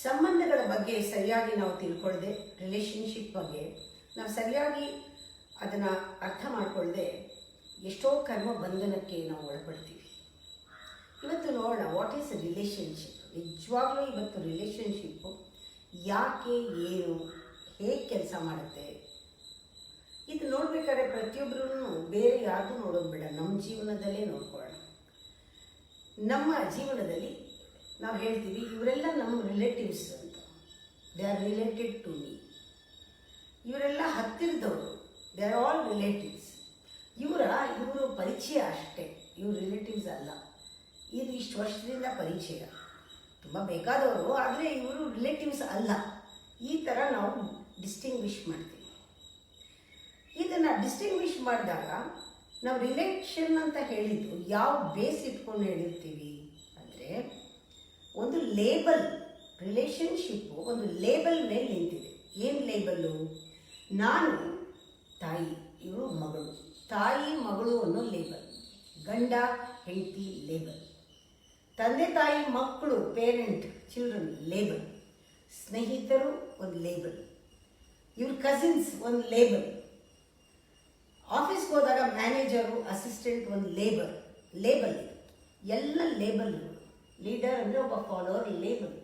ಸಂಬಂಧಗಳ ಬಗ್ಗೆ ಸರಿಯಾಗಿ ನಾವು ತಿಳ್ಕೊಳ್ಳದೆ, ರಿಲೇಶನ್ಶಿಪ್ ಬಗ್ಗೆ ನಾವು ಸರಿಯಾಗಿ ಅದನ್ನು ಅರ್ಥ ಮಾಡಿಕೊಳ್ಳದೆ ಎಷ್ಟೋ ಕರ್ಮ ಬಂಧನಕ್ಕೆ ನಾವು ಒಳಪಡ್ತೀವಿ. ಇವತ್ತು ನೋಡೋಣ, ವಾಟ್ ಈಸ್ ರಿಲೇಶನ್ಶಿಪ್. ನಿಜವಾಗ್ಲೂ ಇವತ್ತು ರಿಲೇಶನ್ಶಿಪ್ಪು ಯಾಕೆ, ಏನು, ಹೇಗೆ ಕೆಲಸ ಮಾಡುತ್ತೆ, ಇದು ನೋಡ್ಬೇಕಾದ್ರೆ ಪ್ರತಿಯೊಬ್ಬರೂ ಬೇರೆ ಯಾರ್ದು ನೋಡೋದು ಬೇಡ, ನಮ್ಮ ಜೀವನದಲ್ಲೇ ನೋಡ್ಕೊಳ್ಳೋಣ. ನಮ್ಮ ಜೀವನದಲ್ಲಿ ನಾವು ಹೇಳ್ತೀವಿ ಇವರೆಲ್ಲ ನಮ್ಮ ರಿಲೇಟಿವ್ಸ್ ಅಂತ, they are related to me. ಇವರೆಲ್ಲ ಹತ್ತಿರದವರು, ದೇ ಆರ್ ಆಲ್ ರಿಲೇಟಿವ್ಸ್. ಇವರು ಪರಿಚಯ ಅಷ್ಟೇ, ಇವ್ರ ರಿಲೇಟಿವ್ಸ್ ಅಲ್ಲ. ಇದು ಇಷ್ಟು ವರ್ಷದಿಂದ ಪರಿಚಯ, ತುಂಬ ಬೇಕಾದವರು, ಆದರೆ ಇವರು ರಿಲೇಟಿವ್ಸ್ ಅಲ್ಲ. ಈ ಥರ ನಾವು ಡಿಸ್ಟಿಂಗ್ವಿಷ್ ಮಾಡ್ತೀವಿ. ಇದನ್ನು ಡಿಸ್ಟಿಂಗ್ವಿಷ್ ಮಾಡಿದಾಗ ನಾವು ರಿಲೇಷನ್ ಅಂತ ಹೇಳಿದ್ದು ಯಾವ ಬೇಸ್ ಇಟ್ಕೊಂಡು ಹೇಳಿರ್ತೀವಿ ಅಂದರೆ, ಒಂದು ಲೇಬಲ್. ರಿಲೇಶನ್ಶಿಪ್ಪು ಒಂದು ಲೇಬಲ್ ಮೇಲೆ ನಿಂತಿದೆ. ಏನು ಲೇಬಲ್ಲು? ನಾನು ತಾಯಿ, ಇವರು ಮಗಳು. ತಾಯಿ ಮಗಳು ಅನ್ನೋ ಲೇಬಲ್. ಗಂಡ ಹೆಂಡತಿ ಲೇಬಲ್. ತಂದೆ ತಾಯಿ ಮಕ್ಕಳು, ಪೇರೆಂಟ್ ಚಿಲ್ಡ್ರನ್ ಲೇಬಲ್. ಸ್ನೇಹಿತರು ಒಂದು ಲೇಬಲ್. ಇವ್ರ ಕಸಿನ್ಸ್ ಒಂದು ಲೇಬಲ್. ಆಫೀಸ್ಗೆ ಹೋದಾಗ ಮ್ಯಾನೇಜರು, ಅಸಿಸ್ಟೆಂಟ್ ಒಂದು ಲೇಬಲ್. ಎಲ್ಲ ಲೇಬಲ್. ಲೀಡರ್ ಅಂದರೆ ಒಬ್ಬ ಫಾಲೋವರ್, ಲೇಬಲ್.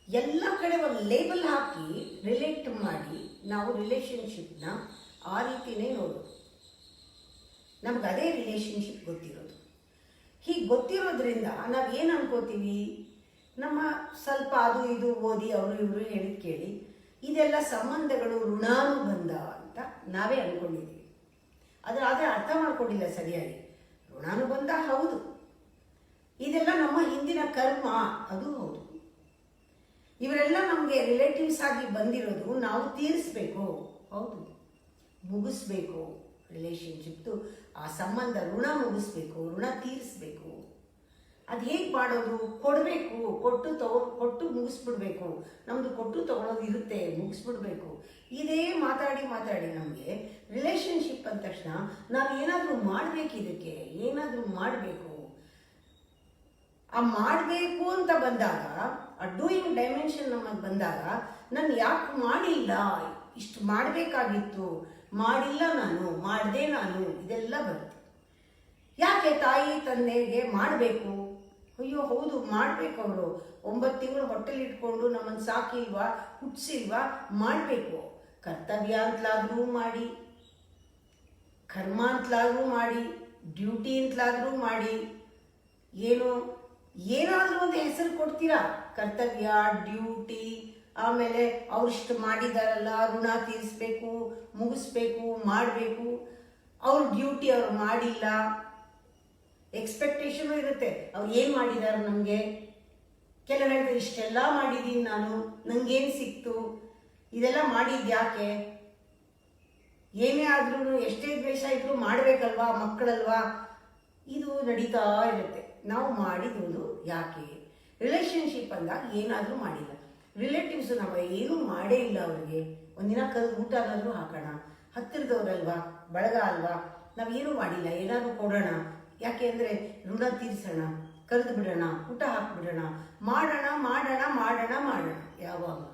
ಎಲ್ಲ ಕಡೆ ಒಂದು ಲೇಬಲ್ ಹಾಕಿ ರಿಲೇಟ್ ಮಾಡಿ ನಾವು ರಿಲೇಶನ್ಶಿಪ್ನ ಆ ರೀತಿಯೇ ನೋಡೋದು. ನಮ್ಗೆ ಅದೇ ರಿಲೇಶನ್ಶಿಪ್ ಗೊತ್ತಿರೋದು. ಹೀಗೆ ಗೊತ್ತಿರೋದ್ರಿಂದ ನಾವು ಏನು ಅನ್ಕೋತೀವಿ, ನಮ್ಮ ಸ್ವಲ್ಪ ಅದು ಇದು ಓದಿ ಅವರು ಇವರು ಹೇಳಿದ್ ಕೇಳಿ ಇದೆಲ್ಲ ಸಂಬಂಧಗಳು ಋಣಾನುಬಂಧ ಅಂತ ನಾವೇ ಅಂದ್ಕೊಂಡಿದ್ದೀವಿ. ಆದರೆ ಅರ್ಥ ಮಾಡ್ಕೊಂಡಿಲ್ಲ ಸರಿಯಾಗಿ. ಋಣಾನುಬಂಧ ಹೌದು, ಇದೆಲ್ಲ ನಮ್ಮ ಹಿಂದಿನ ಕರ್ಮ, ಅದು ಹೌದು. ಇವರೆಲ್ಲ ನಮಗೆ ರಿಲೇಟಿವ್ಸ್ ಆಗಿ ಬಂದಿರೋದು ನಾವು ತೀರಿಸ್ಬೇಕು, ಹೌದು, ಮುಗಿಸ್ಬೇಕು. ರಿಲೇಶನ್ಶಿಪ್ದು ಆ ಸಂಬಂಧ, ಋಣ ಮುಗಿಸ್ಬೇಕು, ಋಣ ತೀರಿಸ್ಬೇಕು. ಅದು ಹೇಗೆ ಮಾಡೋದು? ಕೊಡಬೇಕು, ಕೊಟ್ಟು ಮುಗಿಸ್ಬಿಡ್ಬೇಕು. ನಮ್ಮದು ಕೊಟ್ಟು ತಗೊಳ್ಳೋದು ಇರುತ್ತೆ, ಮುಗಿಸ್ಬಿಡ್ಬೇಕು. ಇದೇ ಮಾತಾಡಿ ನಮಗೆ ರಿಲೇಶನ್ಶಿಪ್ ಅಂದ ತಕ್ಷಣ ನಾವು ಏನಾದರೂ ಮಾಡಬೇಕು, ಇದಕ್ಕೆ ಏನಾದರೂ ಮಾಡಬೇಕು. ಆ ಮಾಡಬೇಕು ಅಂತ ಬಂದಾಗ, ಆ ಡೂಯಿಂಗ್ ಡೈಮೆನ್ಷನ್ ನಮಗೆ ಬಂದಾಗ, ನಾನು ಯಾಕೆ ಮಾಡಿಲ್ಲ, ಇಷ್ಟು ಮಾಡಬೇಕಾಗಿತ್ತು, ಮಾಡಿಲ್ಲ ನಾನು, ಮಾಡಿದೆ ನಾನು, ಇದೆಲ್ಲ ಬರುತ್ತೆ. ಯಾಕೆ ತಾಯಿ ತಂದೆಗೆ ಮಾಡಬೇಕು? ಅಯ್ಯೋ ಹೌದು, ಮಾಡಬೇಕು. ಅವರು 9 ತಿಂಗಳು ಹೊಟ್ಟೆಲಿಟ್ಕೊಂಡು ನಮ್ಮನ್ನು ಸಾಕಿಲ್ವಾ, ಹುಟ್ಟಿಸಿಲ್ವಾ, ಮಾಡಬೇಕು. ಕರ್ತವ್ಯ ಅಂತಲಾದರೂ ಮಾಡಿ, ಕರ್ಮ ಅಂತಲಾದರೂ ಮಾಡಿ, ಡ್ಯೂಟಿ ಅಂತಲಾದರೂ ಮಾಡಿ, ಏನಾದರೂ ಒಂದು ಹೆಸರು ಕೊಡ್ತೀರಾ. ಕರ್ತವ್ಯ, ಡ್ಯೂಟಿ, ಆಮೇಲೆ ಅವ್ರಿಷ್ಟು ಮಾಡಿದಾರಲ್ಲ, ಋಣ ತೀರಿಸ್ಬೇಕು, ಮುಗಿಸ್ಬೇಕು, ಮಾಡಬೇಕು. ಅವ್ರ ಡ್ಯೂಟಿ ಅವ್ರು ಮಾಡಿಲ್ಲ, ಎಕ್ಸ್ಪೆಕ್ಟೇಷನು ಇರುತ್ತೆ. ಅವ್ರು ಏನು ಮಾಡಿದ್ದಾರೆ ನಮಗೆ. ಕೆಲವರು ಹೇಳ್ತಾರೆ ಇಷ್ಟೆಲ್ಲ ಮಾಡಿದ್ದೀನಿ ನಾನು, ನನಗೇನು ಸಿಕ್ತು, ಇದೆಲ್ಲ ಮಾಡಿದ್ದು ಯಾಕೆ? ಏನೇ ಆದ್ರೂ, ಎಷ್ಟೇ ದ್ವೇಷ ಇದ್ರೂ ಮಾಡಬೇಕಲ್ವಾ, ಮಕ್ಕಳಲ್ವಾ, ಇದು ನಡೀತಾ ಇರುತ್ತೆ. ನಾವು ಮಾಡಿದ್ದು ಯಾಕೆ? ರಿಲೇಶನ್ಶಿಪ್ ಅಂದಾಗ ಏನಾದರೂ ಮಾಡಿಲ್ಲ. ರಿಲೇಟಿವ್ಸು ನಾವು ಏನೂ ಮಾಡೇ ಇಲ್ಲ, ಅವ್ರಿಗೆ ಒಂದಿನ ಕರೆದು ಊಟನಾದರೂ ಹಾಕೋಣ, ಹತ್ತಿರದವ್ರಲ್ವಾ, ಬಳಗ ಅಲ್ವಾ, ನಾವೇನೂ ಮಾಡಿಲ್ಲ, ಏನಾದರೂ ಕೊಡೋಣ. ಯಾಕೆ ಅಂದರೆ ಋಣ ತೀರಿಸೋಣ, ಕರೆದು ಬಿಡೋಣ, ಊಟ ಹಾಕ್ಬಿಡೋಣ, ಮಾಡೋಣ. ಯಾವಾಗಲೂ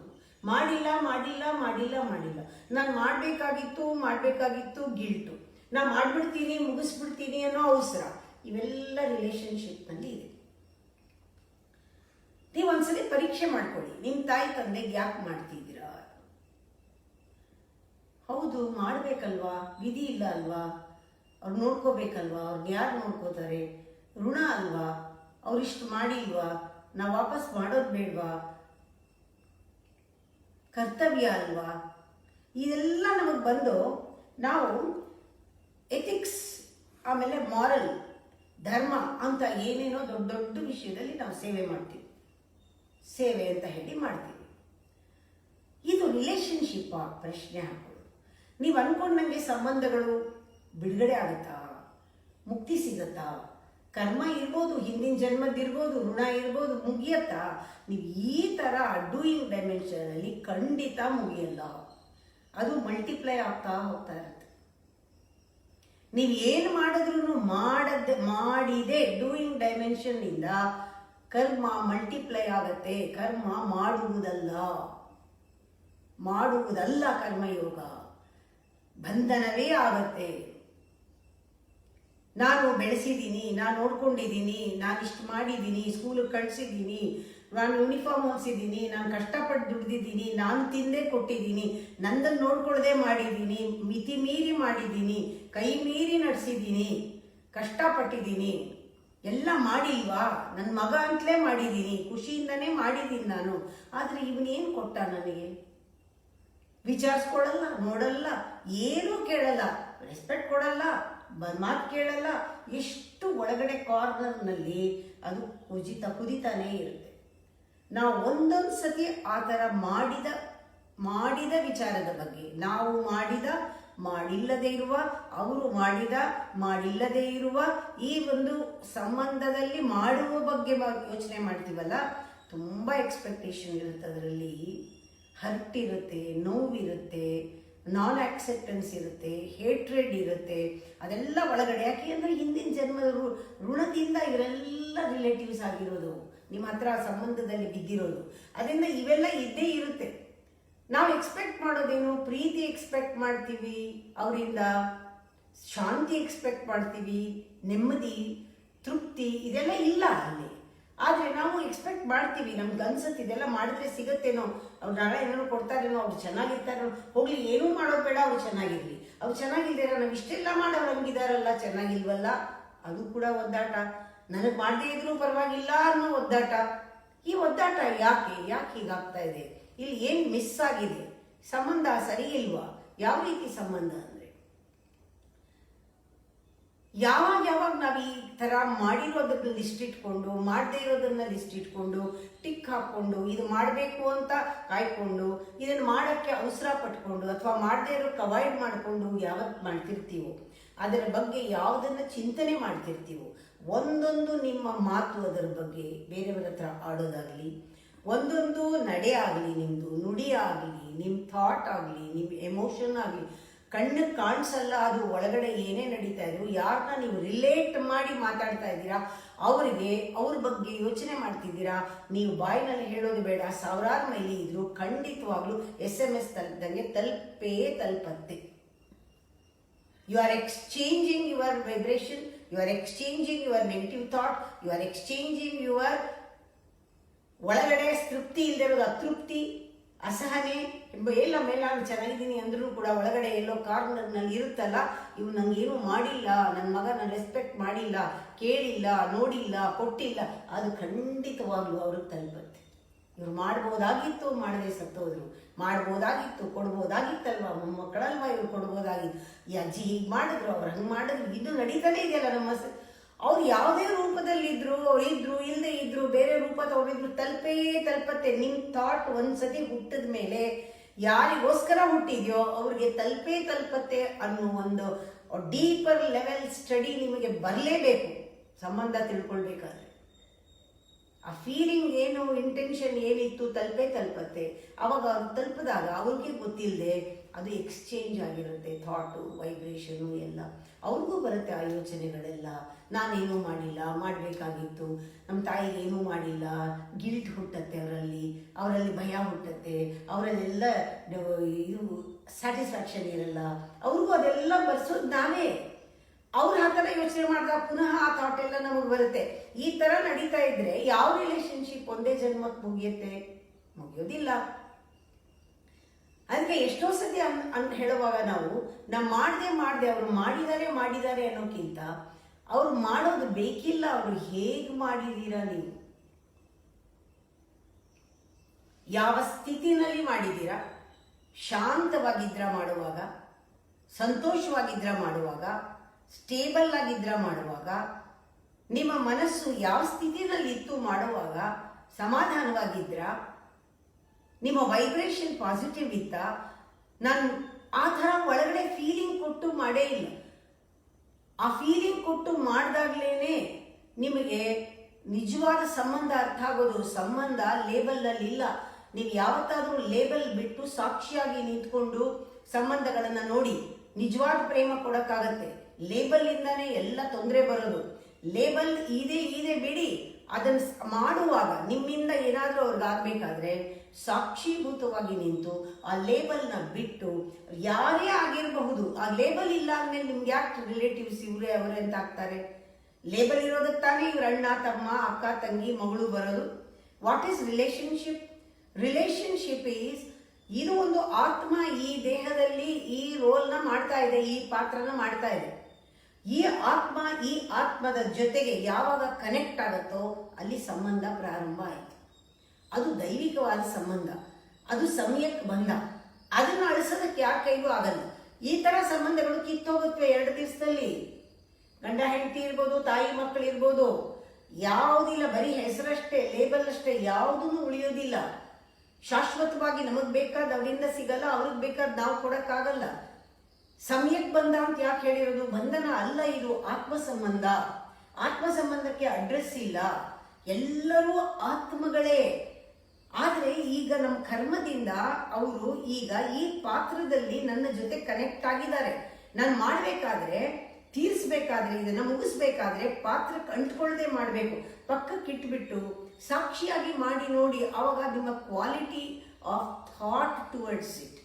ಮಾಡಿಲ್ಲ. ನಾನು ಮಾಡಬೇಕಾಗಿತ್ತು ಗಿಲ್ಟು, ನಾನು ಮಾಡಿಬಿಡ್ತೀನಿ, ಮುಗಿಸ್ಬಿಡ್ತೀನಿ ಅನ್ನೋ ಅವಸರ, ಇವೆಲ್ಲ ರಿಲೇಶನ್ಶಿಪ್ನಲ್ಲಿ ಇದೆ. ನೀವು ಒಂದ್ಸಲಿ ಪರೀಕ್ಷೆ ಮಾಡ್ಕೊಳ್ಳಿ, ನಿಮ್ಮ ತಾಯಿ ತಂದೆಗೆ ಯಾಕೆ ಮಾಡ್ತಿದ್ದೀರಾ? ಹೌದು, ಮಾಡಬೇಕಲ್ವಾ, ವಿಧಿ ಇಲ್ಲ ಅಲ್ವಾ, ಅವ್ರು ನೋಡ್ಕೋಬೇಕಲ್ವಾ, ಅವ್ರನ್ನ ಯಾರು ನೋಡ್ಕೋತಾರೆ? ಋಣ ಅಲ್ವಾ, ಅವರಿಷ್ಟು ಮಾಡಿಲ್ವಾ, ನಾವು ವಾಪಸ್ ಮಾಡೋದು ಬೇಡವಾ? ಕರ್ತವ್ಯ ಅಲ್ವಾ? ಇದೆಲ್ಲ ನಮಗೆ ಬಂದು ನಾವು ಎಥಿಕ್ಸ್, ಆಮೇಲೆ ಮಾರಲ್, ಧರ್ಮ ಅಂತ ಏನೇನೋ ದೊಡ್ಡ ವಿಷಯದಲ್ಲಿ ನಾವು ಸೇವೆ ಮಾಡ್ತೀವಿ, ಸೇವೆ ಅಂತ ಹೇಳಿ ಮಾಡ್ತೀವಿ. ಇದು ರಿಲೇಶನ್ಶಿಪ್ ಪ್ರಶ್ನೆ ಹಾಕೋದು. ನೀವು ಅಂದ್ಕೊಂಡಂಗೆ ಸಂಬಂಧಗಳು ಬಿಡುಗಡೆ ಆಗುತ್ತಾ, ಮುಕ್ತಿ ಸಿಗುತ್ತಾ? ಕರ್ಮ ಇರ್ಬೋದು, ಹಿಂದಿನ ಜನ್ಮದ್ದಿರ್ಬೋದು, ಋಣ ಇರ್ಬೋದು, ಮುಗಿಯತ್ತಾ? ನೀವು ಈ ಥರ ಡೂಯಿಂಗ್ ಡೈಮೆನ್ಷನಲ್ಲಿ ಖಂಡಿತ ಮುಗಿಯಲ್ಲ. ಅದು ಮಲ್ಟಿಪ್ಲೈ ಆಗ್ತಾ ಹೋಗ್ತಾ ಇರುತ್ತೆ. ನೀವು ಏನು ಮಾಡಿದ್ರೂ ಮಾಡಿದೆ ಡೂಯಿಂಗ್ ಡೈಮೆನ್ಷನ್ನಿಂದ ಕರ್ಮ ಮಲ್ಟಿಪ್ಲೈ ಆಗತ್ತೆ. ಕರ್ಮ ಮಾಡುವುದಲ್ಲ ಕರ್ಮಯೋಗ, ಬಂಧನವೇ ಆಗತ್ತೆ. ನಾನು ಬೆಳೆಸಿದ್ದೀನಿ, ನಾನು ನೋಡ್ಕೊಂಡಿದ್ದೀನಿ, ನಾನು ಇಷ್ಟು ಮಾಡಿದ್ದೀನಿ, ಸ್ಕೂಲಿಗೆ ಕಳಿಸಿದ್ದೀನಿ, ನಾನು ಯೂನಿಫಾರ್ಮ್ ಹೊಲಿಸಿದ್ದೀನಿ, ನಾನು ಕಷ್ಟಪಟ್ಟು ದುಡ್ದಿದ್ದೀನಿ, ನಾನು ತಿಂದೇ ಕೊಟ್ಟಿದ್ದೀನಿ, ನಂದನ್ನು ನೋಡ್ಕೊಳ್ಳದೆ ಮಾಡಿದ್ದೀನಿ, ಮಿತಿ ಮೀರಿ ಮಾಡಿದ್ದೀನಿ, ಕೈ ಮೀರಿ ನಡೆಸಿದ್ದೀನಿ, ಕಷ್ಟಪಟ್ಟಿದ್ದೀನಿ, ಎಲ್ಲ ಮಾಡಿಲ್ವಾ? ನನ್ನ ಮಗ ಅಂತಲೇ ಮಾಡಿದ್ದೀನಿ, ಖುಷಿಯಿಂದನೇ ಮಾಡಿದ್ದೀನಿ ನಾನು. ಆದರೆ ಇವನೇನು ಕೊಟ್ಟ ನನಗೆ? ವಿಚಾರಿಸ್ಕೊಡಲ್ಲ, ನೋಡಲ್ಲ, ಏನೂ ಕೇಳಲ್ಲ, ರೆಸ್ಪೆಕ್ಟ್ ಕೊಡಲ್ಲ, ಮಾತು ಕೇಳಲ್ಲ. ಎಷ್ಟು ಒಳಗಡೆ ಕಾರ್ನರ್ನಲ್ಲಿ ಅದು ಕುದಿತಾನೇ ಇರುತ್ತೆ. ನಾವು ಒಂದೊಂದು ಸತಿ ಆ ಥರ ಮಾಡಿದ ವಿಚಾರದ ಬಗ್ಗೆ, ನಾವು ಮಾಡಿಲ್ಲದೆ ಇರುವ, ಅವರು ಮಾಡಿಲ್ಲದೆ ಇರುವ ಈ ಒಂದು ಸಂಬಂಧದಲ್ಲಿ ಮಾಡುವ ಬಗ್ಗೆ ಯೋಚನೆ ಮಾಡ್ತೀವಲ್ಲ, ತುಂಬ ಎಕ್ಸ್ಪೆಕ್ಟೇಷನ್ ಇರುತ್ತೆ. ಅದರಲ್ಲಿ ಹರ್ಟ್ ಇರುತ್ತೆ, ನೋವಿರುತ್ತೆ, ನಾನ್ ಆಕ್ಸೆಪ್ಟೆನ್ಸ್ ಇರುತ್ತೆ, ಹೇಟ್ರೆಡ್ ಇರುತ್ತೆ, ಅದೆಲ್ಲ ಒಳಗಡೆ. ಯಾಕೆ ಅಂದರೆ ಹಿಂದಿನ ಜನ್ಮದ ಋಣದಿಂದ ಇವರೆಲ್ಲ ರಿಲೇಟಿವ್ಸ್ ಆಗಿರೋದು, ನಿಮ್ಮ ಹತ್ರ ಸಂಬಂಧದಲ್ಲಿ ಬಿದ್ದಿರೋದು. ಅದರಿಂದ ಇವೆಲ್ಲ ಇದ್ದೇ ಇರುತ್ತೆ. ನಾವು ಎಕ್ಸ್ಪೆಕ್ಟ್ ಮಾಡೋದೇನು? ಪ್ರೀತಿ ಎಕ್ಸ್ಪೆಕ್ಟ್ ಮಾಡ್ತೀವಿ ಅವರಿಂದ, ಶಾಂತಿ ಎಕ್ಸ್ಪೆಕ್ಟ್ ಮಾಡ್ತೀವಿ, ನೆಮ್ಮದಿ, ತೃಪ್ತಿ, ಇದೆಲ್ಲ ಇಲ್ಲ ಅಲ್ಲಿ. ಆದರೆ ನಾವು ಎಕ್ಸ್ಪೆಕ್ಟ್ ಮಾಡ್ತೀವಿ, ನಮ್ಗೆ ಅನ್ಸುತ್ತೆ ಇದೆಲ್ಲ ಮಾಡಿದ್ರೆ ಸಿಗುತ್ತೇನೋ, ಅವ್ರು ನಾಳೆ ಏನಾದ್ರು ಕೊಡ್ತಾರೇನೋ, ಅವ್ರು ಚೆನ್ನಾಗಿರ್ತಾರೋ, ಹೋಗ್ಲಿ ಏನೂ ಮಾಡೋದು ಬೇಡ, ಅವ್ರು ಚೆನ್ನಾಗಿರ್ಲಿ. ಅವ್ರು ಚೆನ್ನಾಗಿಲ್ದಿರ ನಾವು ಇಷ್ಟೆಲ್ಲ ಮಾಡೋರು ಹಂಗಿದಾರಲ್ಲ, ಚೆನ್ನಾಗಿಲ್ವಲ್ಲ, ಅದು ಕೂಡ ಒದ್ದಾಟ. ನನಗೆ ಮಾಡದೇ ಇದ್ರೂ ಪರವಾಗಿಲ್ಲ ಅನ್ನೋ ಒದ್ದಾಟ. ಈ ಒದ್ದಾಟ ಯಾಕೆ ಹೀಗಾಗ್ತಾ ಇದೆ? ಇಲ್ಲಿ ಏನು ಮಿಸ್ ಆಗಿದೆ? ಸಂಬಂಧ ಸರಿ ಇಲ್ವಾ? ಯಾವ ರೀತಿ ಸಂಬಂಧ ಅಂದರೆ, ಯಾವಾಗ ನಾವು ಈ ಥರ ಮಾಡಿರೋದನ್ನ ಲಿಸ್ಟ್ ಇಟ್ಕೊಂಡು, ಮಾಡದೇ ಇರೋದನ್ನ ಲಿಸ್ಟ್ ಇಟ್ಕೊಂಡು, ಟಿಕ್ ಹಾಕ್ಕೊಂಡು, ಇದು ಮಾಡಬೇಕು ಅಂತ ಕಾಯ್ಕೊಂಡು, ಇದನ್ನು ಮಾಡೋಕ್ಕೆ ಅವಸರ ಪಟ್ಕೊಂಡು, ಅಥವಾ ಮಾಡದೇ ಇರೋಕ್ಕೆ ಅವಾಯ್ಡ್ ಮಾಡಿಕೊಂಡು ಯಾವತ್ತು ಮಾಡ್ತಿರ್ತೀವೋ, ಅದರ ಬಗ್ಗೆ ಯಾವುದನ್ನು ಚಿಂತನೆ ಮಾಡ್ತಿರ್ತೀವೋ, ಒಂದೊಂದು ನಿಮ್ಮ ಮಾತು ಅದರ ಬಗ್ಗೆ ಬೇರೆಯವರ ಹತ್ರ ಆಡೋದಾಗಲಿ, ಒಂದೊಂದು ನಡೆ ಆಗಲಿ, ನಿಮ್ಮದು ನುಡಿ ಆಗಲಿ, ನಿಮ್ಮ ಥಾಟ್ ಆಗಲಿ, ನಿಮ್ಮ ಎಮೋಷನ್ ಆಗಲಿ, ಕಣ್ಣಿಗೆ ಕಾಣಿಸಲ್ಲ, ಅದು ಒಳಗಡೆ ಏನೇ ನಡೀತಾ ಇದ್ರು, ಯಾರನ್ನ ನೀವು ರಿಲೇಟ್ ಮಾಡಿ ಮಾತಾಡ್ತಾ ಇದ್ದೀರಾ, ಅವ್ರ ಬಗ್ಗೆ ಯೋಚನೆ ಮಾಡ್ತಿದ್ದೀರಾ, ನೀವು ಬಾಯಿನಲ್ಲಿ ಹೇಳೋದು ಬೇಡ, ಸಾವಿರಾರು ಮೈಲಿ ಇದ್ರು ಖಂಡಿತವಾಗ್ಲೂ SMS ತಲುಪ್ದಂಗೆ ತಲುಪತ್ತೆ. You are exchanging your vibration, you are exchanging your negative thought, you are exchanging your ಒಳಗಡೆ ತೃಪ್ತಿ ಇಲ್ಲದಿರೋದು, ಅತೃಪ್ತಿ, ಅಸಹನೆ ಎಲ್ಲ ಮೇಲೆ. ನಾನು ಚೆನ್ನಾಗಿದ್ದೀನಿ ಅಂದ್ರೂ ಕೂಡ ಒಳಗಡೆ ಎಲ್ಲೋ ಕಾರ್ನರ್ನಲ್ಲಿ ಇರುತ್ತಲ್ಲ, ಇವು ನನಗೇನು ಮಾಡಿಲ್ಲ, ನನ್ನ ಮಗ ನನ್ನ ರೆಸ್ಪೆಕ್ಟ್ ಮಾಡಿಲ್ಲ, ಕೇಳಿಲ್ಲ, ನೋಡಿಲ್ಲ, ಕೊಟ್ಟಿಲ್ಲ, ಅದು ಖಂಡಿತವಾಗ್ಲೂ ಅವ್ರಿಗೆ ತಲುಪತ್ತೆ. ಇವ್ರು ಮಾಡ್ಬೋದಾಗಿತ್ತು, ಮಾಡದೆ ಸತ್ತೋದ್ರು, ಮಾಡ್ಬೋದಾಗಿತ್ತು, ಕೊಡ್ಬೋದಾಗಿತ್ತಲ್ವ, ಮೊಮ್ಮಕ್ಕಳಲ್ವ ಇವ್ರು ಕೊಡ್ಬೋದಾಗಿತ್ತು, ಈ ಅಜ್ಜಿ ಹೀಗೆ ಮಾಡಿದ್ರು, ಅವ್ರು ಹಂಗೆ ಮಾಡಿದ್ರು, ಇದು ನಡೀತಾನೆ ಇದೆಯಲ್ಲ ನಮ್ಮ. ಅವ್ರು ಯಾವುದೇ ರೂಪದಲ್ಲಿದ್ರು, ಅವ್ರು ಇದ್ರು ಇಲ್ಲದೆ ಇದ್ರು, ಬೇರೆ ರೂಪ ತಗೊಂಡಿದ್ರು, ತಲುಪತ್ತೆ. ನಿಮ್ಮ ಥಾಟ್ ಒಂದ್ಸತಿ ಹುಟ್ಟಿದ ಮೇಲೆ ಯಾರಿಗೋಸ್ಕರ ಹುಟ್ಟಿದ್ಯೋ ಅವ್ರಿಗೆ ತಲುಪತ್ತೆ ಅನ್ನೋ ಒಂದು ಡೀಪರ್ ಲೆವೆಲ್ ಸ್ಟಡಿ ನಿಮಗೆ ಬರಲೇಬೇಕು ಸಂಬಂಧ ತಿಳ್ಕೊಳ್ಬೇಕಾದ್ರೆ. ಆ ಫೀಲಿಂಗ್ ಏನು, ಇಂಟೆನ್ಷನ್ ಏನಿತ್ತು, ತಲುಪತ್ತೆ. ಅವಾಗ ಅವ್ರು ತಲುಪಿದಾಗ ಅವ್ರಿಗೆ ಗೊತ್ತಿಲ್ಲದೆ ಅದು ಎಕ್ಸ್ಚೇಂಜ್ ಆಗಿರುತ್ತೆ, ಥಾಟು, ವೈಬ್ರೇಷನು ಎಲ್ಲ. ಅವ್ರಿಗೂ ಬರುತ್ತೆ ಆ ಯೋಚನೆಗಳೆಲ್ಲ. ನಾನೇನೂ ಮಾಡಿಲ್ಲ, ಮಾಡಬೇಕಾಗಿತ್ತು, ನಮ್ಮ ತಾಯಿಗೆ ಏನೂ ಮಾಡಿಲ್ಲ, ಗಿಲ್ಟ್ ಹುಟ್ಟತ್ತೆ ಅವರಲ್ಲಿ ಭಯ ಹುಟ್ಟತ್ತೆ, ಅವರಲ್ಲೆಲ್ಲ ಇದು ಸ್ಯಾಟಿಸ್ಫ್ಯಾಕ್ಷನ್ ಇರಲ್ಲ. ಅವ್ರಿಗೂ ಅದೆಲ್ಲ ಬರ್ಸೋದು ನಾವೇ. ಅವ್ರು ಆ ಥರ ಯೋಚನೆ ಮಾಡಿದಾಗ ಪುನಃ ಆ ಥಾಟ್ ಎಲ್ಲ ನಮಗೆ ಬರುತ್ತೆ. ಈ ಥರ ನಡೀತಾ ಇದ್ರೆ ಯಾವ ರಿಲೇಶನ್ಶಿಪ್ ಒಂದೇ ಜನ್ಮಕ್ಕೆ ಮುಗಿಯೋದಿಲ್ಲ. ಅದಕ್ಕೆ ಎಷ್ಟೋ ಸತಿ ಅಂತ ಹೇಳುವಾಗ ನಾವು ಮಾಡದೆ ಅವರು ಮಾಡಿದ್ದಾರೆ ಅನ್ನೋಕ್ಕಿಂತ ಅವ್ರು ಮಾಡೋದು ಬೇಕಿಲ್ಲ, ಅವರು ಹೇಗೆ ಮಾಡಿದ್ದೀರಾ, ನೀವು ಯಾವ ಸ್ಥಿತಿನಲ್ಲಿ ಮಾಡಿದ್ದೀರಾ, ಶಾಂತವಾಗಿದ್ರ ಮಾಡುವಾಗ, ಸಂತೋಷವಾಗಿದ್ರ ಮಾಡುವಾಗ, ಸ್ಟೇಬಲ್ ಆಗಿದ್ರ ಮಾಡುವಾಗ, ನಿಮ್ಮ ಮನಸ್ಸು ಯಾವ ಸ್ಥಿತಿನಲ್ಲಿ ಇತ್ತು ಮಾಡುವಾಗ, ಸಮಾಧಾನವಾಗಿದ್ರ, ನಿಮ್ಮ ವೈಬ್ರೇಷನ್ ಪಾಸಿಟಿವ್ ಇತ್ತ. ನಾನು ಆ ಥರ ಒಳಗಡೆ ಫೀಲಿಂಗ್ ಕೊಟ್ಟು ಮಾಡೇ ಇಲ್ಲ. ಆ ಫೀಲಿಂಗ್ ಕೊಟ್ಟು ಮಾಡಿದಾಗ್ಲೇ ನಿಮಗೆ ನಿಜವಾದ ಸಂಬಂಧ ಅರ್ಥ ಆಗೋದು. ಸಂಬಂಧ ಲೇಬಲ್ನಲ್ಲಿ ಇಲ್ಲ. ನೀವು ಯಾವತ್ತಾದರೂ ಲೇಬಲ್ ಬಿಟ್ಟು ಸಾಕ್ಷಿಯಾಗಿ ನಿಂತ್ಕೊಂಡು ಸಂಬಂಧಗಳನ್ನು ನೋಡಿ ನಿಜವಾದ ಪ್ರೇಮ ಕೊಡೋಕ್ಕಾಗತ್ತೆ. ಲೇಬಲ್ ಇಂದಾನೇ ಎಲ್ಲ ತೊಂದರೆ ಬರೋದು. ಲೇಬಲ್ ಇದೆ ಬಿಡಿ, ಅದನ್ನು ಮಾಡುವಾಗ ನಿಮ್ಮಿಂದ ಏನಾದರೂ ಅವ್ರಿಗಾಗಬೇಕಾದ್ರೆ ಸಾಕ್ಷೀಭೂತವಾಗಿ ನಿಂತು ಆ ಲೇಬಲ್ನ ಬಿಟ್ಟು, ಯಾರೇ ಆಗಿರಬಹುದು, ಆ ಲೇಬಲ್ ಇಲ್ಲ ಅಂದಮೇಲೆ ನಿಮ್ಗೆ ಯಾಕೆ ರಿಲೇಟಿವ್ಸ್ ಇವರೇ ಅವರೇ ಅಂತ ಆಗ್ತಾರೆ? ಲೇಬಲ್ ಇರೋದಕ್ಕೆ ತಾನೇ ಇವ್ರ ಅಣ್ಣ ತಮ್ಮ ಅಕ್ಕ ತಂಗಿ ಮಗಳು ಬರೋದು. What is relationship? Relationship is, ಇದು ಒಂದು ಆತ್ಮ ಈ ದೇಹದಲ್ಲಿ ಈ ರೋಲ್ನ ಮಾಡ್ತಾ ಇದೆ, ಈ ಪಾತ್ರನ ಮಾಡ್ತಾ ಇದೆ. ಈ ಆತ್ಮ ಈ ಆತ್ಮದ ಜೊತೆಗೆ ಯಾವಾಗ ಕನೆಕ್ಟ್ ಆಗುತ್ತೋ ಅಲ್ಲಿ ಸಂಬಂಧ ಪ್ರಾರಂಭ ಆಯಿತು. ಅದು ದೈವಿಕವಾದ ಸಂಬಂಧ, ಅದು ಸಮಯಕ್ಕೆ ಬಂದ. ಅದನ್ನು ಅಳಿಸೋದಕ್ಕೆ ಯಾರ ಕೈಗೂ ಆಗಲ್ಲ. ಈ ತರ ಸಂಬಂಧಗಳು ಕಿತ್ತೋಗುತ್ತವೆ 2 ದಿವಸದಲ್ಲಿ. ಗಂಡ ಹೆಂಡತಿ ಇರ್ಬೋದು, ತಾಯಿ ಮಕ್ಕಳು ಇರ್ಬೋದು, ಯಾವುದಿಲ್ಲ, ಬರೀ ಹೆಸರಷ್ಟೇ, ಲೇಬಲ್ ಅಷ್ಟೇ, ಯಾವುದೂ ಉಳಿಯೋದಿಲ್ಲ. ಶಾಶ್ವತವಾಗಿ ನಮಗ್ ಬೇಕಾದ ಅವರಿಂದ ಸಿಗಲ್ಲ, ಅವ್ರಿಗೆ ಬೇಕಾದ ನಾವು ಕೊಡಕ್ಕಾಗಲ್ಲ. ಸಮಯಕ್ಕೆ ಬಂದ ಅಂತ ಯಾಕೆ ಹೇಳಿರೋದು? ಬಂಧನ ಅಲ್ಲ, ಇದು ಆತ್ಮ ಸಂಬಂಧ. ಆತ್ಮ ಸಂಬಂಧಕ್ಕೆ ಅಡ್ರೆಸ್ ಇಲ್ಲ, ಎಲ್ಲರೂ ಆತ್ಮಗಳೇ. ಆದರೆ ಈಗ ನಮ್ಮ ಕರ್ಮದಿಂದ ಅವರು ಈಗ ಈ ಪಾತ್ರದಲ್ಲಿ ನನ್ನ ಜೊತೆ ಕನೆಕ್ಟ್ ಆಗಿದ್ದಾರೆ. ನಾನು ಮಾಡಬೇಕಾದ್ರೆ, ತೀರಿಸ್ಬೇಕಾದ್ರೆ, ಇದನ್ನ ಮುಗಿಸ್ಬೇಕಾದ್ರೆ ಪಾತ್ರಕ್ಕೆ ಅಂಟ್ಕೊಳ್ಳದೆ ಮಾಡಬೇಕು. ಪಕ್ಕಕ್ಕೆ ಇಟ್ಬಿಟ್ಟು ಸಾಕ್ಷಿಯಾಗಿ ಮಾಡಿ ನೋಡಿ. ಆವಾಗ ನಿಮ್ಮ quality of thought towards it,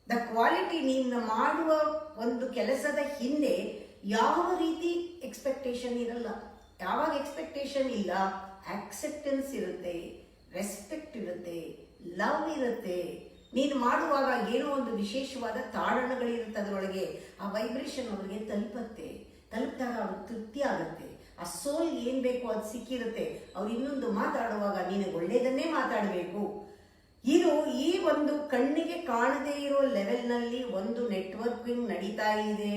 the quality, ನೀನು ಮಾಡುವ ಒಂದು ಕೆಲಸದ ಹಿಂದೆ ಯಾವ ರೀತಿ ಎಕ್ಸ್ಪೆಕ್ಟೇಷನ್ ಇರಲ್ಲ. ಯಾವಾಗ ಎಕ್ಸ್ಪೆಕ್ಟೇಷನ್ ಇಲ್ಲ, ಆಕ್ಸೆಪ್ಟೆನ್ಸ್ ಇರುತ್ತೆ, ರೆಸ್ಪೆಕ್ಟ್ ಇರುತ್ತೆ, ಲವ್ ಇರುತ್ತೆ. ನೀನು ಮಾಡುವಾಗ ಏನೋ ಒಂದು ವಿಶೇಷವಾದ ತಾಡಣಗಳಿರುತ್ತೆ ಅದರೊಳಗೆ. ಆ ವೈಬ್ರೇಷನ್ ಅವರಿಗೆ ತಲುಪಿದಾಗ ಅವ್ರಿಗೆ ತೃಪ್ತಿ ಆಗುತ್ತೆ. ಆ ಸೋಲ್ ಏನ್ ಬೇಕು ಅದು ಸಿಕ್ಕಿರುತ್ತೆ. ಅವ್ರು ಇನ್ನೊಂದು ಮಾತಾಡುವಾಗ ನಿನಗೆ ಒಳ್ಳೇದನ್ನೇ ಮಾತಾಡಬೇಕು. ಇದು ಈ ಒಂದು ಕಣ್ಣಿಗೆ ಕಾಣದೇ ಇರೋ ಲೆವೆಲ್ನಲ್ಲಿ ಒಂದು ನೆಟ್ವರ್ಕಿಂಗ್ ನಡೀತಾ ಇದೆ.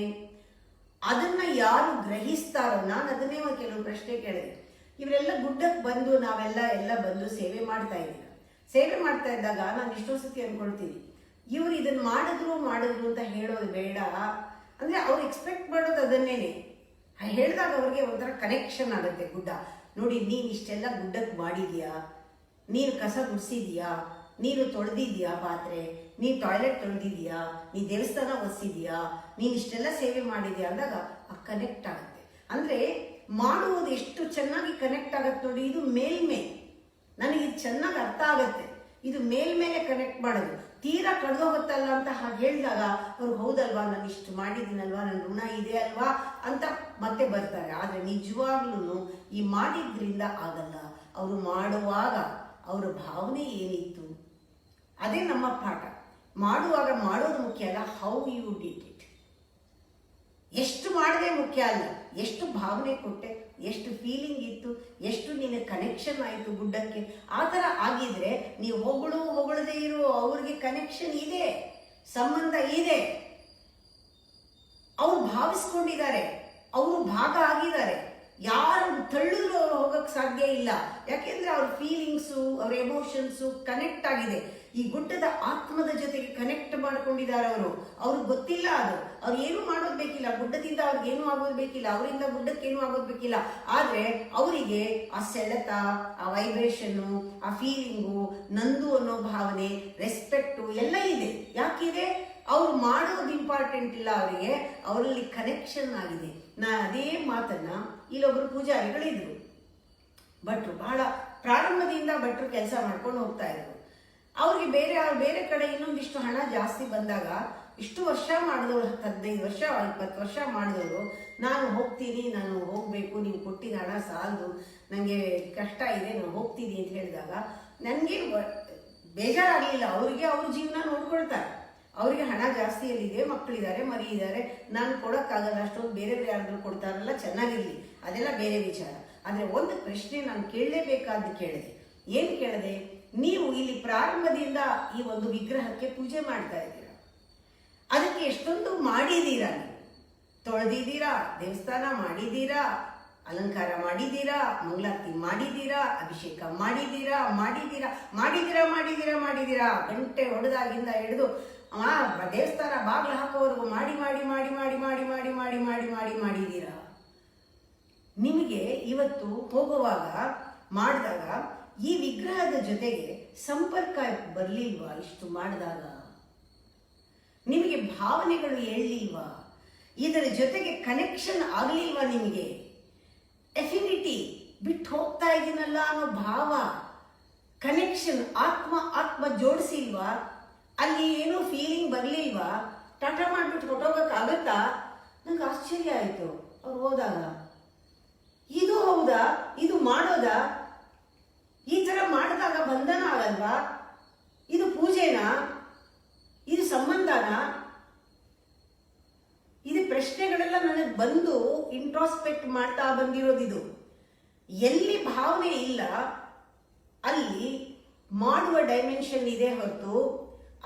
ಅದನ್ನ ಯಾರು ಗ್ರಹಿಸ್ತಾರೋ, ನಾನು ಅದನ್ನೇ ಒಂದು ಕೆಲವು ಪ್ರಶ್ನೆ ಕೇಳಿದೆ. ಇವರೆಲ್ಲ ಗುಡ್ಡಕ್ಕೆ ಬಂದು ನಾವೆಲ್ಲ ಬಂದು ಸೇವೆ ಮಾಡ್ತಾ ಇದ್ದೀವಿ. ಸೇವೆ ಮಾಡ್ತಾ ಇದ್ದಾಗ ನಾನು ಇಷ್ಟೋ ಸತಿ ಅನ್ಕೊಳ್ತೀನಿ, ಇವ್ರು ಇದನ್ನ ಮಾಡಿದ್ರು ಅಂತ ಹೇಳೋದು ಬೇಡ. ಅಂದ್ರೆ ಅವ್ರು ಎಕ್ಸ್ಪೆಕ್ಟ್ ಮಾಡೋದು ಅದನ್ನೇನೆ. ಹೇಳಿದಾಗ ಅವ್ರಿಗೆ ಒಂಥರ ಕನೆಕ್ಷನ್ ಆಗುತ್ತೆ. ಗುಡ್ಡ ನೋಡಿ, ನೀನ್ ಇಷ್ಟೆಲ್ಲ ಗುಡ್ಡಕ್ಕೆ ಮಾಡಿದ್ಯಾ, ನೀನು ಕಸ ಗುಡಿಸಿದ್ಯಾ, ನೀನು ತೊಳೆದಿದ್ಯಾ ಪಾತ್ರೆ, ನೀನು ಟಾಯ್ಲೆಟ್ ತೊಳೆದಿದ್ಯಾ, ನೀ ದೇವಸ್ಥಾನ ಒರೆಸಿದ್ಯಾ, ನೀನು ಇಷ್ಟೆಲ್ಲ ಸೇವೆ ಮಾಡಿದ್ಯಾ ಅಂದಾಗ ಆ ಕನೆಕ್ಟ್ ಆಗುತ್ತೆ. ಅಂದ್ರೆ ಮಾಡುವುದು ಎಷ್ಟು ಚೆನ್ನಾಗಿ ಕನೆಕ್ಟ್ ಆಗತ್ತೆ ನೋಡಿ. ಇದು ಮೇಲ್ಮೇ, ನನಗೆ ಇದು ಚೆನ್ನಾಗಿ ಅರ್ಥ ಆಗತ್ತೆ. ಇದು ಮೇಲ್ಮೇಲೆ ಕನೆಕ್ಟ್ ಮಾಡೋದು. ತೀರಾ ಕಳೆದೋಗುತ್ತಲ್ಲ ಅಂತ ಹಾಗೆ ಹೇಳಿದಾಗ ಅವ್ರು ಹೌದಲ್ವಾ, ನಾನು ಇಷ್ಟು ಮಾಡಿದ್ದೀನಲ್ವಾ, ನನ್ನ ಋಣ ಇದೆ ಅಲ್ವಾ ಅಂತ ಮತ್ತೆ ಬರ್ತಾರೆ. ಆದರೆ ನಿಜವಾಗ್ಲೂ ಈ ಮಾಡಿದ್ರಿಂದ ಆಗಲ್ಲ. ಅವರು ಮಾಡುವಾಗ ಅವರ ಭಾವನೆ ಏನಿತ್ತು ಅದೇ ನಮ್ಮ ಪಾಠ. ಮಾಡುವಾಗ ಮಾಡೋದು ಮುಖ್ಯ ಅಲ್ಲ, ಹೌ ಯು ಡಿಡ್ ಇಟ್. ಎಷ್ಟು ಮಾಡದೆ ಮುಖ್ಯ ಅಲ್ಲ, ಎಷ್ಟು ಭಾವನೆ ಕೊಟ್ಟೆ, ಎಷ್ಟು ಫೀಲಿಂಗ್ ಇತ್ತು, ಎಷ್ಟು ನಿನ್ನ ಕನೆಕ್ಷನ್ ಆಯಿತು ಗುಡ್ಡಕ್ಕೆ. ಆ ಥರ ಆಗಿದ್ರೆ ನೀವು ಹೊಗಳದೇ ಇರೋ ಅವ್ರಿಗೆ ಕನೆಕ್ಷನ್ ಇದೆ, ಸಂಬಂಧ ಇದೆ, ಅವ್ರು ಭಾವಿಸ್ಕೊಂಡಿದ್ದಾರೆ, ಅವರು ಭಾಗ ಆಗಿದ್ದಾರೆ. ಯಾರು ತಳ್ಳಿದ್ರು ಅವ್ರು ಹೋಗಕ್ಕೆ ಸಾಧ್ಯ ಇಲ್ಲ. ಯಾಕೆಂದ್ರೆ ಅವ್ರ ಫೀಲಿಂಗ್ಸು, ಅವ್ರ ಎಮೋಷನ್ಸು ಕನೆಕ್ಟ್ ಆಗಿದೆ. ಈ ಗುಡ್ಡದ ಆತ್ಮದ ಜೊತೆಗೆ ಕನೆಕ್ಟ್ ಮಾಡ್ಕೊಂಡಿದ್ದಾರೆ ಅವರು. ಅವ್ರಿಗೆ ಗೊತ್ತಿಲ್ಲ ಅದು, ಅವ್ರು ಏನು ಮಾಡೋದು ಬೇಕಿಲ್ಲ, ಗುಡ್ಡದಿಂದ ಅವ್ರಿಗೆ ಏನೂ ಆಗೋದು ಬೇಕಿಲ್ಲ, ಅವರಿಂದ ಗುಡ್ಡಕ್ಕೆ ಏನೂ ಆಗೋದು ಬೇಕಿಲ್ಲ. ಆದ್ರೆ ಅವರಿಗೆ ಆ ಸೆಳೆತ, ಆ ವೈಬ್ರೇಷನ್ನು, ಆ ಫೀಲಿಂಗು, ನಂದು ಅನ್ನೋ ಭಾವನೆ, ರೆಸ್ಪೆಕ್ಟು ಎಲ್ಲ ಇದೆ. ಯಾಕಿದೆ? ಅವ್ರು ಮಾಡೋದು ಇಂಪಾರ್ಟೆಂಟ್ ಇಲ್ಲ, ಅವರಿಗೆ ಅವರಲ್ಲಿ ಕನೆಕ್ಷನ್ ಆಗಿದೆ. ಅದೇ ಮಾತನ್ನ ಇಲ್ಲೊಬ್ರು ಪೂಜಾರಿಗಳಿದ್ರು, ಭಟ್ರು, ಬಹಳ ಪ್ರಾರಂಭದಿಂದ ಭಟ್ರು ಕೆಲಸ ಮಾಡ್ಕೊಂಡು ಹೋಗ್ತಾ ಇದ್ರು. ಅವ್ರಿಗೆ ಬೇರೆ ಕಡೆ ಇನ್ನೊಂದಿಷ್ಟು ಹಣ ಜಾಸ್ತಿ ಬಂದಾಗ, ಇಷ್ಟು ವರ್ಷ ಮಾಡಿದವರು, 15 ವರ್ಷ 20 ವರ್ಷ ಮಾಡಿದವರು, ನಾನು ಹೋಗ್ತೀನಿ, ನಾನು ಹೋಗ್ಬೇಕು, ನೀವು ಕೊಟ್ಟಿದ್ದ ಹಣ ಸಾಲದು, ನನಗೆ ಕಷ್ಟ ಇದೆ, ನಾನು ಹೋಗ್ತೀನಿ ಅಂತ ಹೇಳಿದಾಗ ನನಗೆ ಬೇಜಾರಾಗಲಿಲ್ಲ. ಅವರಿಗೆ ಅವ್ರ ಜೀವನ ನೋಡ್ಕೊಳ್ತಾರೆ. ಅವರಿಗೆ ಹಣ ಜಾಸ್ತಿಯಲ್ಲಿದೆ, ಮಕ್ಕಳಿದ್ದಾರೆ, ಮರಿ ಇದ್ದಾರೆ, ನಾನು ಕೊಡೋಕ್ಕಾಗಲ್ಲ, ಅಷ್ಟೊಂದು ಬೇರೆ ಯಾರಾದ್ರೂ ಕೊಡ್ತಾರಲ್ಲ, ಚೆನ್ನಾಗಿರಲಿ, ಅದೆಲ್ಲ ಬೇರೆ ವಿಚಾರ. ಆದರೆ ಒಂದು ಪ್ರಶ್ನೆ ನಾನು ಕೇಳಲೇಬೇಕಾದ್ದು ಕೇಳಿದೆ. ಏನು ಕೇಳಿದೆ? ನೀವು ಇಲ್ಲಿ ಪ್ರಾರಂಭದಿಂದ ಈ ಒಂದು ವಿಗ್ರಹಕ್ಕೆ ಪೂಜೆ ಮಾಡ್ತಾ ಇದ್ದೀರಾ, ಅದಕ್ಕೆ ಎಷ್ಟೊಂದು ಮಾಡಿದ್ದೀರಾ, ನೀವು ತೊಳೆದಿದ್ದೀರಾ, ದೇವಸ್ಥಾನ ಮಾಡಿದ್ದೀರಾ, ಅಲಂಕಾರ ಮಾಡಿದ್ದೀರಾ, ಮಂಗಳಾರತಿ ಮಾಡಿದ್ದೀರಾ, ಅಭಿಷೇಕ ಮಾಡಿದ್ದೀರಾ, ಗಂಟೆ ಹೊಡೆದಾಗಿಂದ ಹಿಡಿದು ದೇವಸ್ಥಾನ ಬಾಗಿಲು ಹಾಕೋವರೆಗೂ ಮಾಡಿದ್ದೀರಾ. ನಿಮಗೆ ಇವತ್ತು ಹೋಗುವಾಗ ಮಾಡಿದಾಗ ಈ ವಿಗ್ರಹದ ಜೊತೆಗೆ ಸಂಪರ್ಕ ಬರಲಿಲ್ವಾ? ಇಷ್ಟು ಮಾಡಿದಾಗ ನಿಮಗೆ ಭಾವನೆಗಳು ಏಳಲಿಲ್ವಾ? ಇದರ ಜೊತೆಗೆ ಕನೆಕ್ಷನ್ ಆಗಲಿಲ್ವಾ? ನಿಮಗೆ ಎಫಿನಿಟಿ ಬಿಟ್ಟು ಹೋಗ್ತಾ ಇದ್ದೀನಲ್ಲ ಅನ್ನೋ ಭಾವ, ಕನೆಕ್ಷನ್, ಆತ್ಮ ಜೋಡಿಸಿಲ್ವಾ, ಅಲ್ಲಿ ಏನೋ ಫೀಲಿಂಗ್ ಬರಲಿಲ್ವಾ, ಟಾಟಾ ಮಾಡಿಬಿಟ್ಟು ಹೊಟ್ಟೋಗಕ್ಕಾಗತ್ತಾ? ನಂಗೆ ಆಶ್ಚರ್ಯ ಆಯಿತು ಅವ್ರು ಹೋದಾಗ. ಇದು ಹೌದಾ? ಇದು ಮಾಡೋದಾ? ಈ ಥರ ಮಾಡಿದಾಗ ಬಂಧನ ಆಗಲ್ವಾ? ಇದು ಪೂಜೆನಾ? ಇದು ಸಂಬಂಧನಾ? ಇದು ಪ್ರಶ್ನೆಗಳೆಲ್ಲ ನನಗೆ ಬಂದು ಇಂಟ್ರಾಸ್ಪೆಕ್ಟ್ ಮಾಡ್ತಾ ಬಂದಿರೋದಿದು. ಎಲ್ಲಿ ಭಾವನೆ ಇಲ್ಲ ಅಲ್ಲಿ ಮಾಡುವ ಡೈಮೆನ್ಷನ್ ಇದೆ ಹೊರತು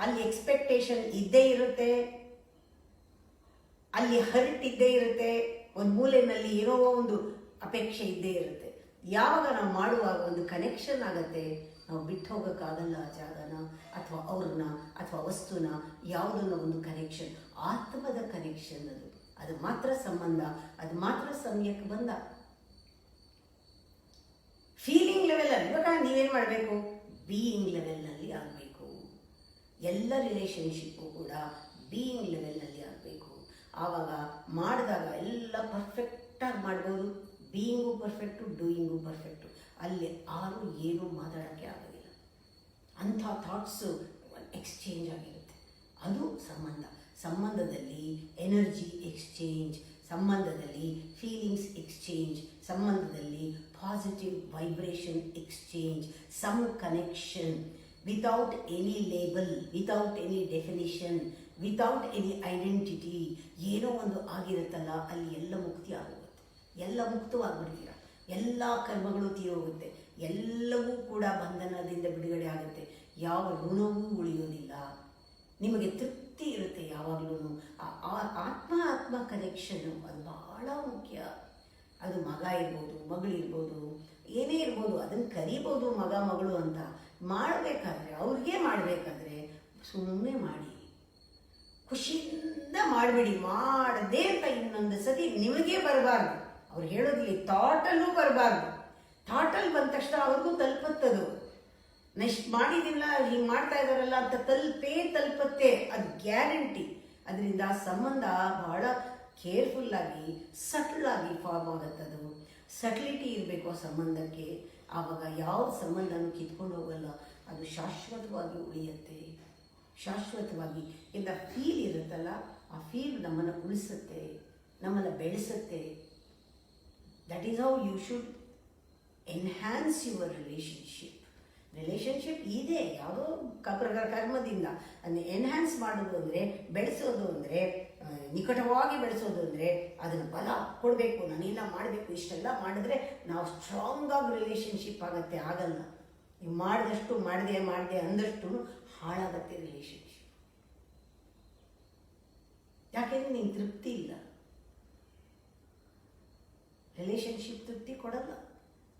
ಅಲ್ಲಿ ಎಕ್ಸ್ಪೆಕ್ಟೇಷನ್ ಇದ್ದೇ ಇರುತ್ತೆ, ಅಲ್ಲಿ ಹರ್ಟ್ ಇದ್ದೇ ಇರುತ್ತೆ, ಒಂದು ಮೂಲೆಯಲ್ಲಿ ಏನೋ ಒಂದು ಅಪೇಕ್ಷೆ ಇದ್ದೇ ಇರುತ್ತೆ. ಯಾವಾಗ ನಾವು ಮಾಡುವಾಗ ಒಂದು ಕನೆಕ್ಷನ್ ಆಗತ್ತೆ, ನಾವು ಬಿಟ್ಟು ಹೋಗೋಕ್ಕಾಗಲ್ಲ ಆ ಜಾಗನ ಅಥವಾ ಅವ್ರನ್ನ ಅಥವಾ ವಸ್ತುನ, ಯಾವುದನ್ನ ಒಂದು ಕನೆಕ್ಷನ್, ಆತ್ಮದ ಕನೆಕ್ಷನ್ ಅದು ಮಾತ್ರ ಸಂಬಂಧ, ಅದು ಮಾತ್ರ ಸಮಯಕ್ಕೆ ಬಂದ. ಫೀಲಿಂಗ್ ಲೆವೆಲಲ್ಲಿ ಇವಾಗ ನೀವೇನು ಮಾಡಬೇಕು? ಬೀಯಿಂಗ್ ಲೆವೆಲ್ನಲ್ಲಿ ಆಗಬೇಕು. ಎಲ್ಲ ರಿಲೇಷನ್ಶಿಪ್ಪು ಕೂಡ ಬೀಯಿಂಗ್ ಲೆವೆಲ್ನಲ್ಲಿ ಆಗಬೇಕು. ಆವಾಗ ಮಾಡಿದಾಗ ಎಲ್ಲ ಪರ್ಫೆಕ್ಟಾಗಿ ಮಾಡ್ಬೋದು. Being perfect, doing perfect. ಅಲ್ಲಿ ಆರು ಏನು ಮಾತಾಡೋಕ್ಕೆ ಆಗೋದಿಲ್ಲ. ಅಂಥ ಥಾಟ್ಸು ಎಕ್ಸ್ಚೇಂಜ್ ಆಗಿರುತ್ತೆ. ಅದು ಸಂಬಂಧ. ಸಂಬಂಧದಲ್ಲಿ ಎನರ್ಜಿ ಎಕ್ಸ್ಚೇಂಜ್, ಸಂಬಂಧದಲ್ಲಿ ಫೀಲಿಂಗ್ಸ್ ಎಕ್ಸ್ಚೇಂಜ್, ಸಂಬಂಧದಲ್ಲಿ positive vibration exchange, some connection without any label, without any definition, without any identity. ಏನೋ ಒಂದು ಆಗಿರುತ್ತಲ್ಲ, ಅಲ್ಲಿ ಎಲ್ಲ ಮುಕ್ತಿ ಆಗೋಗುತ್ತೆ. ಎಲ್ಲ ಮುಕ್ತವಾಗಿಬಿಡ್ತೀರ. ಎಲ್ಲ ಕರ್ಮಗಳು ತೀರೋಗುತ್ತೆ. ಎಲ್ಲವೂ ಕೂಡ ಬಂಧನದಿಂದ ಬಿಡುಗಡೆ ಆಗುತ್ತೆ. ಯಾವ ಋಣವೂ ಉಳಿಯೋದಿಲ್ಲ. ನಿಮಗೆ ತೃಪ್ತಿ ಇರುತ್ತೆ ಯಾವಾಗಲೂ. ಆತ್ಮ ಕನೆಕ್ಷನ್ನು ಅದು ಬಹಳ ಮುಖ್ಯ. ಅದು ಮಗ ಇರ್ಬೋದು, ಮಗಳಿರ್ಬೋದು, ಏನೇ ಇರ್ಬೋದು, ಅದನ್ನು ಕರಿಬೋದು ಮಗ ಮಗಳು ಅಂತ. ಮಾಡಬೇಕಾದ್ರೆ, ಅವ್ರಿಗೆ ಮಾಡಬೇಕಾದ್ರೆ ಸುಮ್ಮನೆ ಮಾಡಿ, ಖುಷಿಯಿಂದ ಮಾಡಬೇಡಿ. ಮಾಡದೆ ಅಂತ ಇನ್ನೊಂದು ಸತಿ ನಿಮಗೆ ಬರಬಾರ್ದು. ಅವ್ರು ಹೇಳೋದಿಲ್ಲ, ಥಾಟಲ್ಲೂ ಬರಬಾರ್ದು. ಥಾಟಲ್ಲಿ ಬಂದ ತಕ್ಷಣ ಅವ್ರಿಗೂ ತಲುಪತ್ತದು. ನೆಕ್ಸ್ಟ್ ಮಾಡಿದಿಲ್ಲ, ಹಿಂಗೆ ಮಾಡ್ತಾ ಇದ್ದಾರಲ್ಲ ಅಂತ ತಲುಪತ್ತೆ, ಅದು ಗ್ಯಾರಂಟಿ. ಅದರಿಂದ ಸಂಬಂಧ ಬಹಳ ಕೇರ್ಫುಲ್ಲಾಗಿ, ಸಟ್ಲಾಗಿ ಫಾರ್ಮ್ ಆಗುತ್ತದು. ಸಟ್ಲಿಟಿ ಇರಬೇಕು ಆ ಸಂಬಂಧಕ್ಕೆ. ಆವಾಗ ಯಾವ ಸಂಬಂಧನೂ ಕಿತ್ಕೊಂಡು ಹೋಗಲ್ಲ, ಅದು ಶಾಶ್ವತವಾಗಿ ಉಳಿಯುತ್ತೆ. ಶಾಶ್ವತವಾಗಿ ಎಲ್ಲ ಫೀಲ್ ಇರುತ್ತಲ್ಲ, ಆ ಫೀಲ್ ನಮ್ಮನ್ನು ಉಳಿಸುತ್ತೆ, ನಮ್ಮನ್ನು ಬೆಳೆಸುತ್ತೆ. That is how you should enhance your relationship. Relationship ಇದೆ ಯಾವುದೋ ಕರ್ಮದಿಂದ. ಅದನ್ನು ಎನ್ಹ್ಯಾನ್ಸ್ ಮಾಡೋದು ಅಂದರೆ, ಬೆಳೆಸೋದು ಅಂದರೆ, ನಿಕಟವಾಗಿ ಬೆಳೆಸೋದು ಅಂದರೆ ಅದನ್ನು ಬಲ ಕೊಡಬೇಕು. ನಾನೆಲ್ಲ ಮಾಡಬೇಕು, ಇಷ್ಟೆಲ್ಲ ಮಾಡಿದ್ರೆ ನಾವು ಸ್ಟ್ರಾಂಗಾಗಿ ರಿಲೇಷನ್ಶಿಪ್ ಆಗುತ್ತೆ. ಆಗಲ್ಲ. ನೀವು ಮಾಡಿದಷ್ಟು ಮಾಡಿದೆ ಅಂದಷ್ಟು ಹಾಳಾಗತ್ತೆ ರಿಲೇಷನ್ಶಿಪ್. ಯಾಕೆಂದ್ರೆ ನಿಂಗೆ ತೃಪ್ತಿ ಇಲ್ಲ. ರಿಲೇಷನ್ಶಿಪ್ ತೃಪ್ತಿ ಕೊಡಲ್ಲ.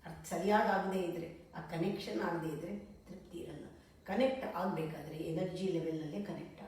ಅದು ಸರಿಯಾಗಿ ಆಗದೇ ಇದ್ರೆ, ಆ ಕನೆಕ್ಷನ್ ಆಗದೇ ಇದ್ರೆ ತೃಪ್ತಿ ಇರಲ್ಲ. ಕನೆಕ್ಟ್ ಆಗಬೇಕಾದ್ರೆ ಎನರ್ಜಿ ಲೆವೆಲ್ನಲ್ಲೇ ಕನೆಕ್ಟ್